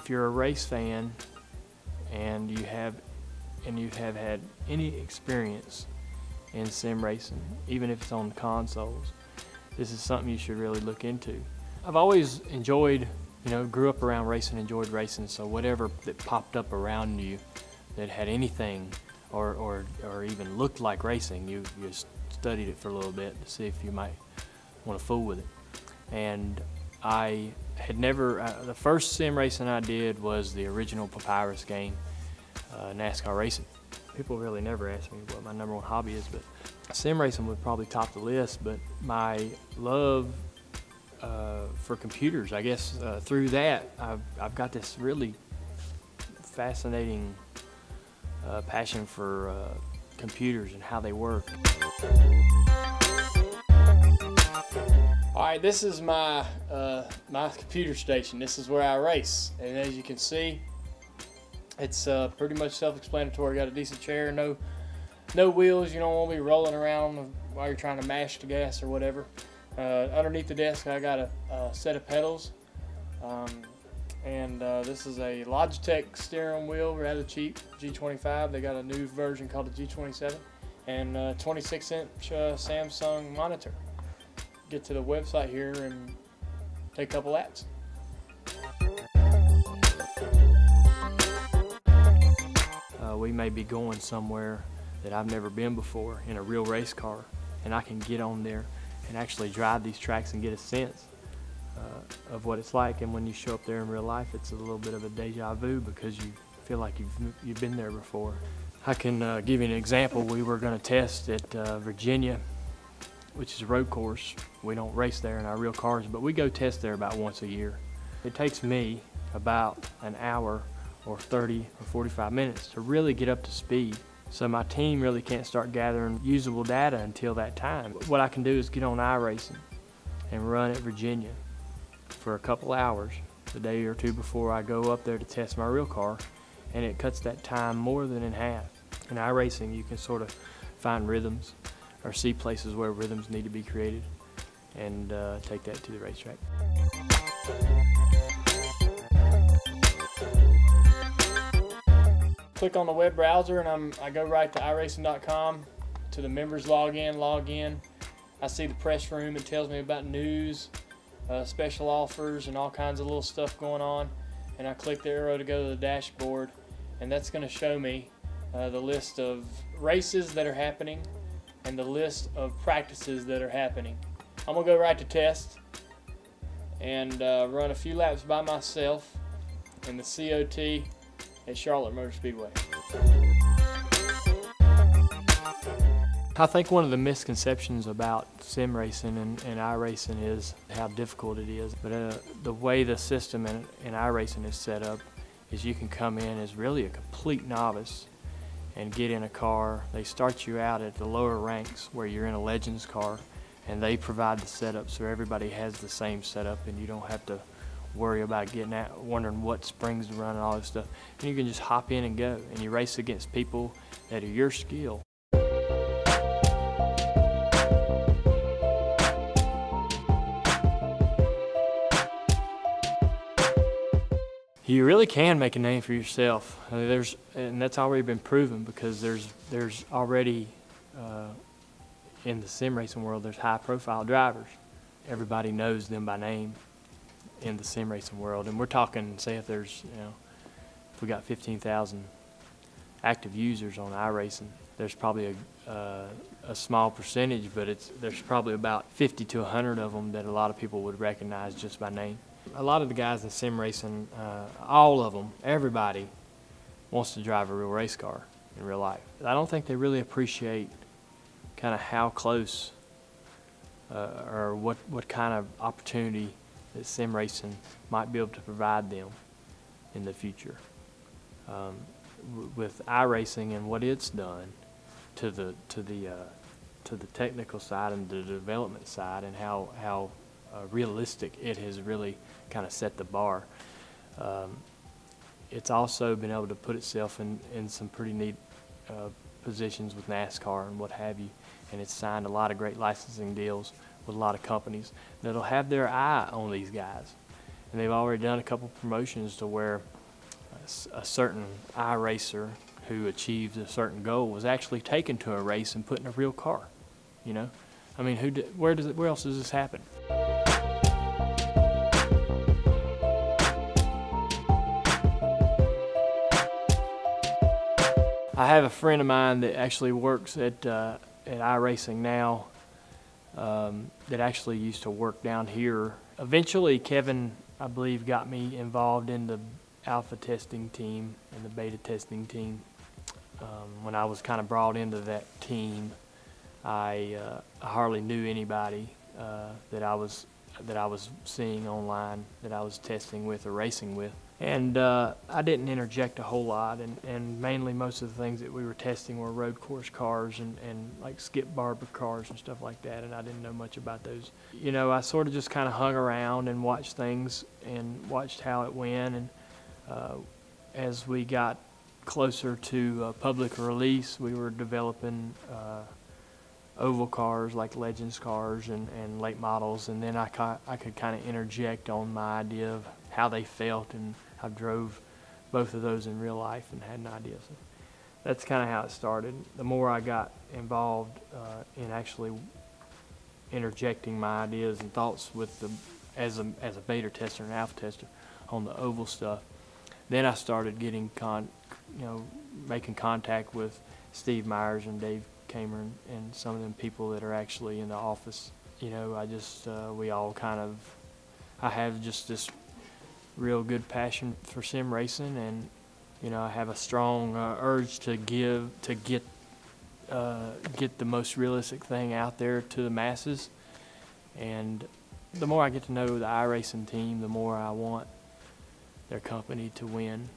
if you're a race fan and you have had any experience in sim racing, even if it's on consoles, this is something you should really look into. I've always enjoyed, grew up around racing, enjoyed racing, so whatever that popped up around you that had anything or even looked like racing, you studied it for a little bit to see if you might want to fool with it. And I had never, the first sim racing I did was the original Papyrus game, NASCAR racing. People really never ask me what my #1 hobby is, but sim racing would probably top the list. But my love for computers, I guess through that, I've got this really fascinating passion for computers and how they work. All right, this is my my computer station. This is where I race, and as you can see, it's pretty much self-explanatory. Got a decent chair, no wheels. You don't want to be rolling around while you're trying to mash the gas or whatever. Underneath the desk, I got a set of pedals, and this is a Logitech steering wheel, rather cheap, G25. They got a new version called the G27, and a 26-inch Samsung monitor. Get to the website here and take a couple laps. We may be going somewhere that I've never been before in a real race car, and I can get on there and actually drive these tracks and get a sense of what it's like. And when you show up there in real life, it's a little bit of a deja vu because you feel like you've been there before. I can give you an example. We were going to test at Virginia, which is a road course. We don't race there in our real cars, but we go test there about once a year. It takes me about an hour or 30 or 45 minutes to really get up to speed. So my team really can't start gathering usable data until that time. What I can do is get on iRacing and run at Virginia for a couple hours the day or two before I go up there to test my real car, and it cuts that time more than in half. In iRacing, you can sort of find rhythms or see places where rhythms need to be created and take that to the racetrack. Click on the web browser and I go right to iRacing.com to the members log in. I see the press room. It tells me about news, special offers, and all kinds of little stuff going on. And I click the arrow to go to the dashboard, and that's going to show me the list of races that are happening and the list of practices that are happening. I'm going to go right to test and run a few laps by myself in the COT at Charlotte Motor Speedway. I think one of the misconceptions about sim racing and iRacing is how difficult it is. But the way the system in iRacing is set up is you can come in as really a complete novice and get in a car. They start you out at the lower ranks where you're in a Legends car, and they provide the setup so everybody has the same setup, and you don't have to worry about getting out, wondering what springs to run and all this stuff. And you can just hop in and go, and you race against people that are your skill. You really can make a name for yourself. And that's already been proven, because there's already in the sim racing world, there's high-profile drivers. Everybody knows them by name in the sim racing world, and we're talking, say if there's, if we got 15,000 active users on iRacing, there's probably a small percentage, but there's probably about 50 to 100 of them that a lot of people would recognize just by name. A lot of the guys in sim racing, all of them, everybody wants to drive a real race car in real life. I don't think they really appreciate kind of how close or what kind of opportunity that sim racing might be able to provide them in the future. With iRacing and what it's done to the technical side and the development side, and how realistic it has really kind of set the bar. It's also been able to put itself in some pretty neat positions with NASCAR and what have you, and it's signed a lot of great licensing deals with a lot of companies that'll have their eye on these guys. And they've already done a couple promotions to where a certain iRacer who achieved a certain goal was actually taken to a race and put in a real car. You know, I mean, where else does this happen? I have a friend of mine that actually works at iRacing now, that actually used to work down here. Eventually, Kevin, I believe, got me involved in the alpha testing team and the beta testing team. When I was kind of brought into that team, I hardly knew anybody that I was seeing online, that I was testing with or racing with. And I didn't interject a whole lot, and mainly most of the things that we were testing were road course cars and like skip barber cars and stuff like that, and I didn't know much about those. You know, I sort of just kind of hung around and watched things and watched how it went, and as we got closer to public release, we were developing oval cars like Legends cars and late models, and then I could kind of interject on my idea of how they felt, and I drove both of those in real life and had an idea. So that's kind of how it started. The more I got involved in actually interjecting my ideas and thoughts with as a beta tester and alpha tester on the oval stuff, then I started getting making contact with Steve Myers and Dave Cameron and some of them people that are actually in the office. You know, I have just this real good passion for sim racing, and you know, I have a strong urge to get the most realistic thing out there to the masses. And the more I get to know the iRacing team, the more I want their company to win.